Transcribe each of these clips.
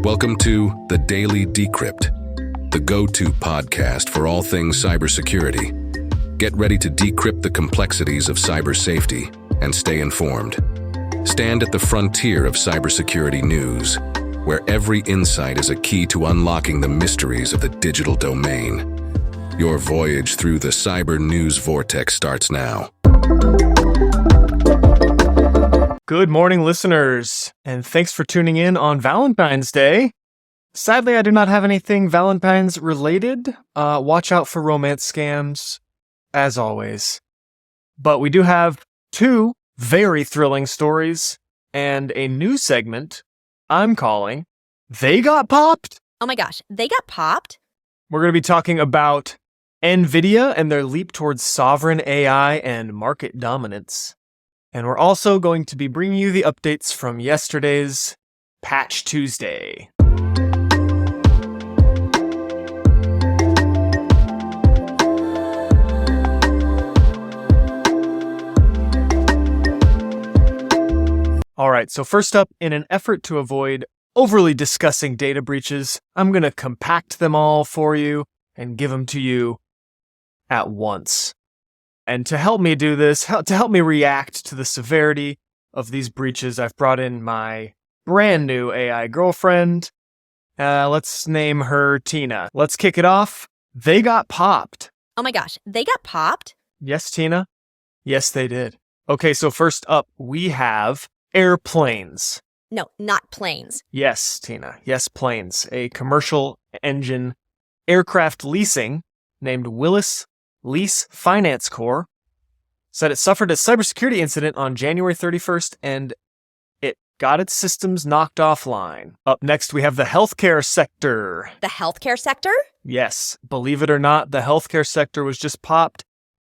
Welcome to The Daily Decrypt, the go-to podcast for all things cybersecurity. Get ready to decrypt the complexities of cyber safety and stay informed. Stand at the frontier of cybersecurity news, where every insight is a key to unlocking the mysteries of the digital domain. Your voyage through the cyber news vortex starts now. Good morning, listeners, and thanks for tuning in on Valentine's Day. Sadly, I do not have anything Valentine's related. Watch out for romance scams, as always. But we do have two very thrilling stories and a new segment I'm calling They Got Popped. Oh my gosh, they got popped? We're going to be talking about Nvidia and their leap towards sovereign AI and market dominance. And we're also going to be bringing you the updates from yesterday's Patch Tuesday. All right, so first up, in an effort to avoid overly discussing data breaches, I'm going to compact them all for you and give them to you at once. And to help me do this, to help me react to the severity of these breaches, I've brought in my brand new AI girlfriend. Let's name her Tina. Let's kick it off. They got popped. Oh my gosh, they got popped? Yes, Tina? Yes, they did. Okay, so first up, we have airplanes. No, not planes. Yes, Tina. Yes, planes. A commercial engine aircraft leasing named Willis Lease Finance Corp. said it suffered a cybersecurity incident on January 31st and it got its systems knocked offline. Up next, we have the healthcare sector. The healthcare sector? Yes, believe it or not, the healthcare sector was just popped.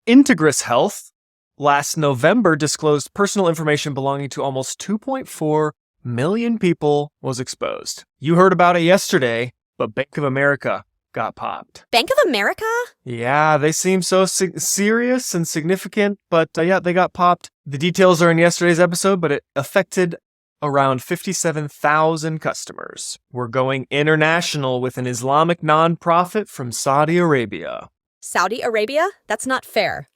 Integris Health last November disclosed personal information belonging to almost 2.4 million people was exposed. You heard about it yesterday, but Bank of America got popped. Bank of America? Yeah, they seem so serious and significant, but yeah, they got popped. The details are in yesterday's episode, but it affected around 57,000 customers. We're going international with an Islamic nonprofit from Saudi Arabia. Saudi Arabia? That's not fair.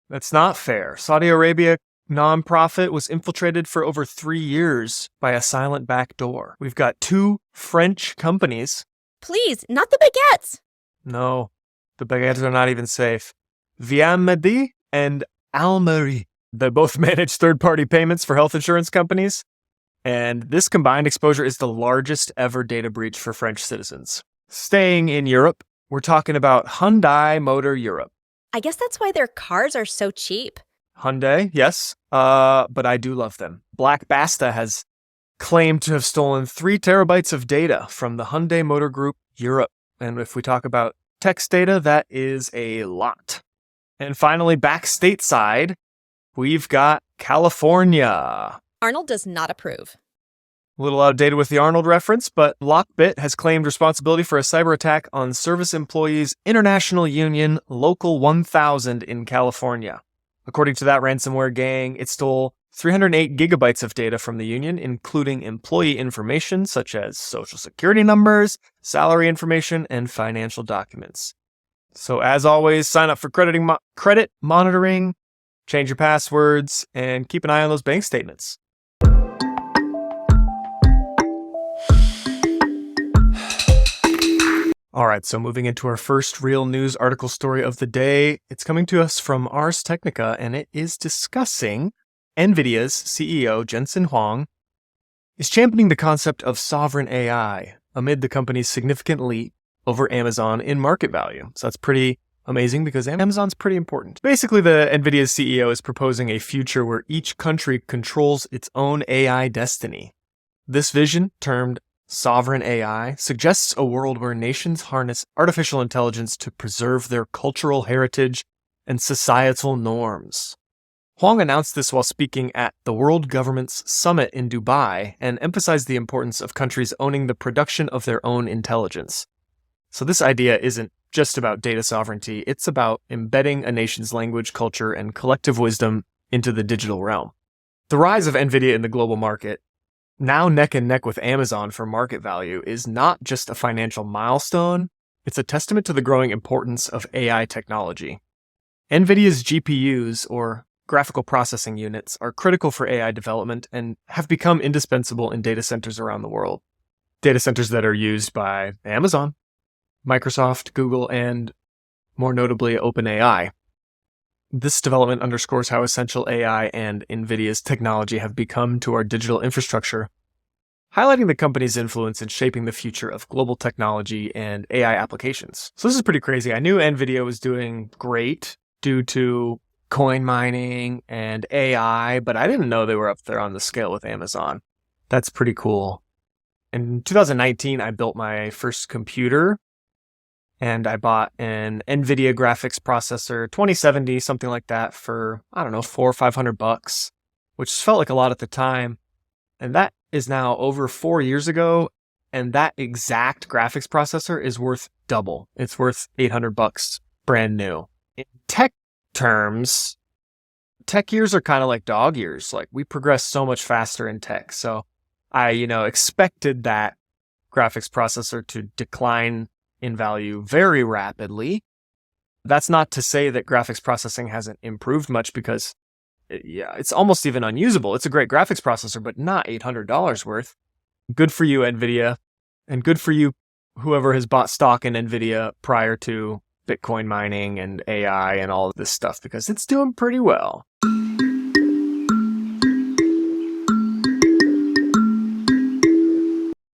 That's not fair. Saudi Arabia nonprofit was infiltrated for over 3 years by a silent backdoor. We've got two French companies. Please, not the baguettes. No, the baguettes are not even safe. Viamedi and Almery. They both manage third-party payments for health insurance companies. And this combined exposure is the largest ever data breach for French citizens. Staying in Europe, we're talking about Hyundai Motor Europe. I guess that's why their cars are so cheap. Hyundai, yes, but I do love them. Black Basta has claimed to have stolen 3 terabytes of data from the Hyundai Motor Group Europe. And if we talk about text data, that is a lot. And finally, back stateside, we've got California. Arnold does not approve. A little outdated with the Arnold reference, but LockBit has claimed responsibility for a cyber attack on Service Employees International Union Local 1000 in California. According to that ransomware gang, it stole 308 gigabytes of data from the union, including employee information such as social security numbers, salary information, and financial documents. So as always, sign up for credit monitoring, change your passwords, and keep an eye on those bank statements. All right, so moving into our first real news article story of the day. It's coming to us from Ars Technica, and it is discussing Nvidia's CEO, Jensen Huang, is championing the concept of sovereign AI amid the company's significant leap over Amazon in market value. So that's pretty amazing because Amazon's pretty important. Basically, the Nvidia's CEO is proposing a future where each country controls its own AI destiny. This vision, termed sovereign AI, suggests a world where nations harness artificial intelligence to preserve their cultural heritage and societal norms. Huang announced this while speaking at the World Governments Summit in Dubai and emphasized the importance of countries owning the production of their own intelligence. So this idea isn't just about data sovereignty, it's about embedding a nation's language, culture, and collective wisdom into the digital realm. The rise of Nvidia in the global market now neck and neck with Amazon for market value is not just a financial milestone, it's a testament to the growing importance of AI technology. Nvidia's GPUs, or graphical processing units, are critical for AI development and have become indispensable in data centers around the world. Data centers that are used by Amazon, Microsoft, Google, and more notably OpenAI. This development underscores how essential AI and Nvidia's technology have become to our digital infrastructure, highlighting the company's influence in shaping the future of global technology and AI applications. So this is pretty crazy. I knew Nvidia was doing great due to coin mining and AI, but I didn't know they were up there on the scale with Amazon. That's pretty cool. In 2019, I built my first computer, and I bought an Nvidia graphics processor, 2070, something like that, for, I don't know, $400 or $500, which felt like a lot at the time. And that is now over 4 years ago, and that exact graphics processor is worth double. It's worth $800 brand new. In tech terms, tech years are kind of like dog years. Like, we progress so much faster in tech. So I, expected that graphics processor to decline in value very rapidly. That's not to say that graphics processing hasn't improved much, because it's almost even unusable. It's a great graphics processor, but not $800 worth. Good for you, Nvidia, and good for you, whoever has bought stock in Nvidia prior to Bitcoin mining and AI and all of this stuff, because it's doing pretty well.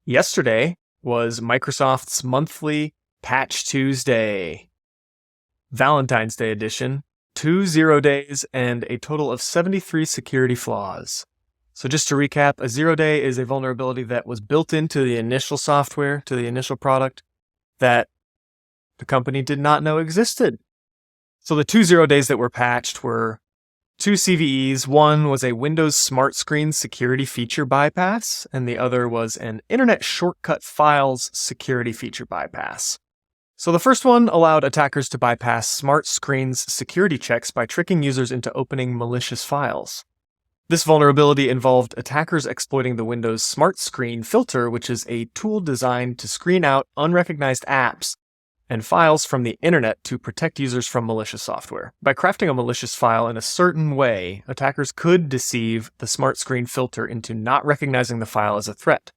Yesterday was Microsoft's monthly Patch Tuesday, Valentine's Day edition, 2 0 days and a total of 73 security flaws. So just to recap, a 0-day is a vulnerability that was built into the initial software, to the initial product, that the company did not know existed. So the 2 0 days that were patched were 2 CVEs. One was a Windows Smart Screen security feature bypass, and the other was an Internet Shortcut Files security feature bypass. So the first one allowed attackers to bypass Smart Screen's security checks by tricking users into opening malicious files. This vulnerability involved attackers exploiting the Windows Smart Screen filter, which is a tool designed to screen out unrecognized apps and files from the internet to protect users from malicious software. By crafting a malicious file in a certain way, attackers could deceive the Smart Screen filter into not recognizing the file as a threat,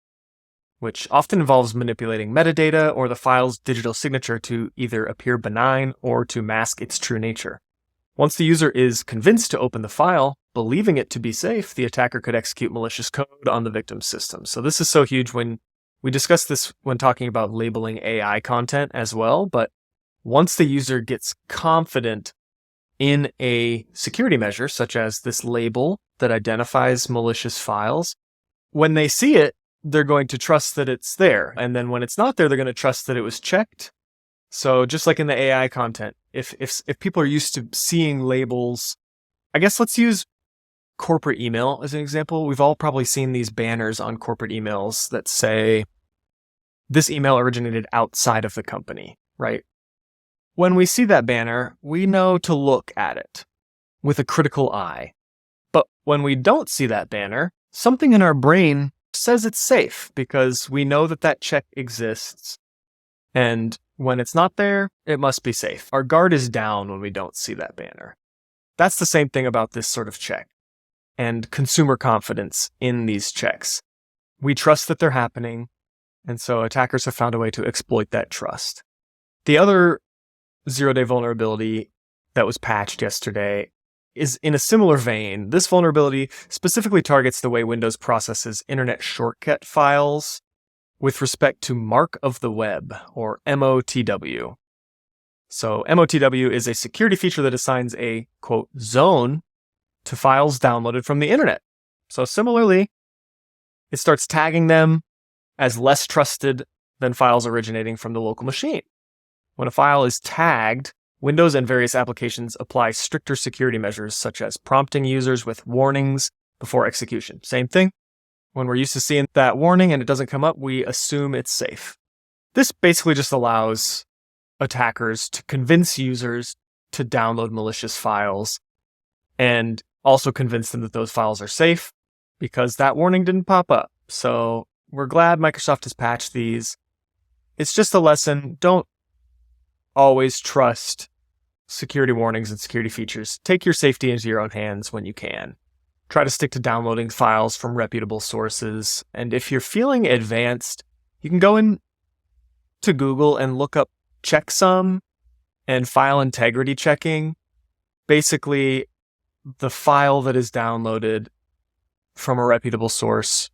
which often involves manipulating metadata or the file's digital signature to either appear benign or to mask its true nature. Once the user is convinced to open the file, believing it to be safe, the attacker could execute malicious code on the victim's system. So this is so huge. When we discussed this when talking about labeling AI content as well, but once the user gets confident in a security measure, such as this label that identifies malicious files, when they see it, they're going to trust that it's there. And then when it's not there, they're going to trust that it was checked. So just like in the AI content, if people are used to seeing labels, I guess let's use corporate email as an example. We've all probably seen these banners on corporate emails that say, this email originated outside of the company, right? When we see that banner, we know to look at it with a critical eye. But when we don't see that banner, something in our brain says it's safe because we know that that check exists. And when it's not there, it must be safe. Our guard is down when we don't see that banner. That's the same thing about this sort of check and consumer confidence in these checks. We trust that they're happening, and so attackers have found a way to exploit that trust. The other 0-day vulnerability that was patched yesterday is in a similar vein. This vulnerability specifically targets the way Windows processes Internet Shortcut files with respect to Mark of the Web, or MOTW. So MOTW is a security feature that assigns a, quote, zone to files downloaded from the internet. So similarly, it starts tagging them as less trusted than files originating from the local machine. When a file is tagged, Windows and various applications apply stricter security measures, such as prompting users with warnings before execution. Same thing. When we're used to seeing that warning and it doesn't come up, we assume it's safe. This basically just allows attackers to convince users to download malicious files and also convince them that those files are safe because that warning didn't pop up. So we're glad Microsoft has patched these. It's just a lesson. Don't always trust security warnings and security features. Take your safety into your own hands when you can. Try to stick to downloading files from reputable sources. And if you're feeling advanced, you can go in to Google and look up checksum and file integrity checking. Basically, the file that is downloaded from a reputable source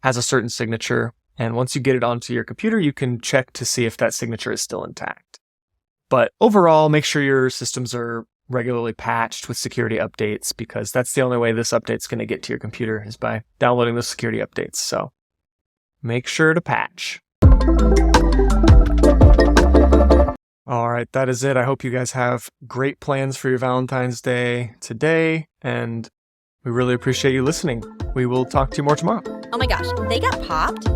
has a certain signature. And once you get it onto your computer, you can check to see if that signature is still intact. But overall, make sure your systems are regularly patched with security updates, because that's the only way this update's going to get to your computer is by downloading the security updates. So make sure to patch. All right, that is it. I hope you guys have great plans for your Valentine's Day today, and we really appreciate you listening. We will talk to you more tomorrow. Oh my gosh, they got popped?